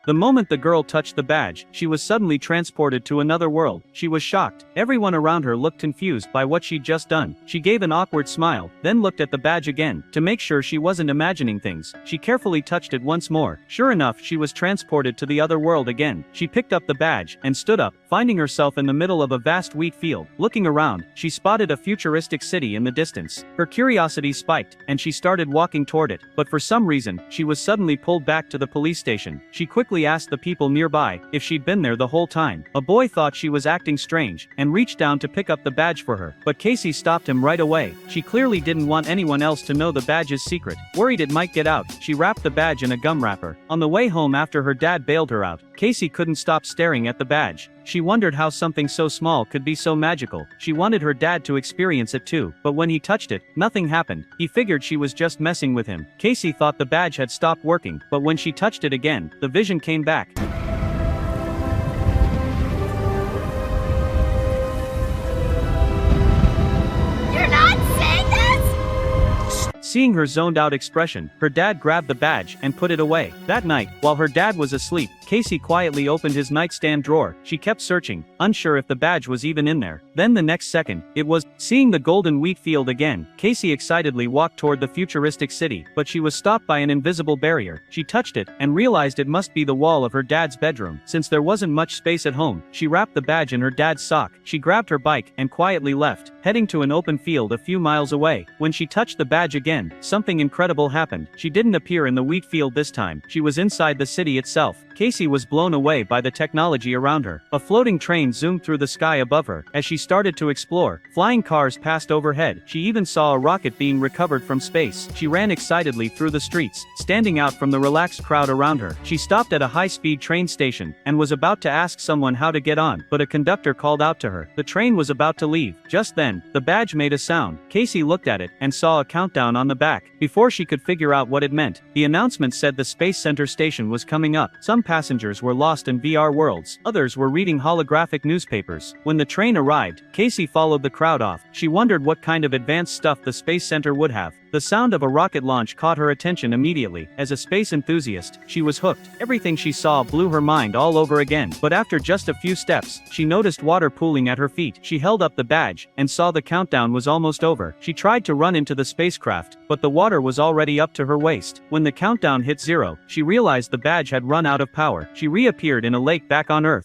The moment the girl touched the badge, she was suddenly transported to another world. She was shocked. Everyone around her looked confused by what she'd just done. She gave an awkward smile, then looked at the badge again, to make sure she wasn't imagining things. She carefully touched it once more. Sure enough, she was transported to the other world again. She picked up the badge, and stood up, finding herself in the middle of a vast wheat field. Looking around, she spotted a futuristic city in the distance. Her curiosity spiked, and she started walking toward it, but for some reason, she was suddenly pulled back to the police station. She quickly asked the people nearby if she'd been there the whole time. A boy thought she was acting strange, and reached down to pick up the badge for her, but Casey stopped him right away. She clearly didn't want anyone else to know the badge's secret. Worried it might get out, she wrapped the badge in a gum wrapper. On the way home after her dad bailed her out, Casey couldn't stop staring at the badge. She wondered how something so small could be so magical. She wanted her dad to experience it too, but when he touched it, nothing happened. He figured she was just messing with him. Casey thought the badge had stopped working, but when she touched it again, the vision came back. Seeing her zoned-out expression, her dad grabbed the badge and put it away. That night, while her dad was asleep, Casey quietly opened his nightstand drawer. She kept searching, unsure if the badge was even in there. Then the next second, it was. Seeing the golden wheat field again, Casey excitedly walked toward the futuristic city, but she was stopped by an invisible barrier. She touched it, and realized it must be the wall of her dad's bedroom. Since there wasn't much space at home, she wrapped the badge in her dad's sock. She grabbed her bike, and quietly left, heading to an open field a few miles away. When she touched the badge again, something incredible happened. She didn't appear in the wheat field this time. She was inside the city itself. Casey was blown away by the technology around her. A floating train zoomed through the sky above her. As she started to explore, flying cars passed overhead. She even saw a rocket being recovered from space. She ran excitedly through the streets, standing out from the relaxed crowd around her. She stopped at a high-speed train station, and was about to ask someone how to get on, but a conductor called out to her. The train was about to leave. Just then, the badge made a sound. Casey looked at it, and saw a countdown on the back. Before she could figure out what it meant, the announcement said the Space Center station was coming up. Some passengers were lost in VR worlds. Others were reading holographic newspapers. When the train arrived, Casey followed the crowd off. She wondered what kind of advanced stuff the Space Center would have. The sound of a rocket launch caught her attention immediately. As a space enthusiast, she was hooked. Everything she saw blew her mind all over again. But after just a few steps, she noticed water pooling at her feet. She held up the badge, and saw the countdown was almost over. She tried to run into the spacecraft, but the water was already up to her waist. When the countdown hit 0, she realized the badge had run out of power. She reappeared in a lake back on Earth.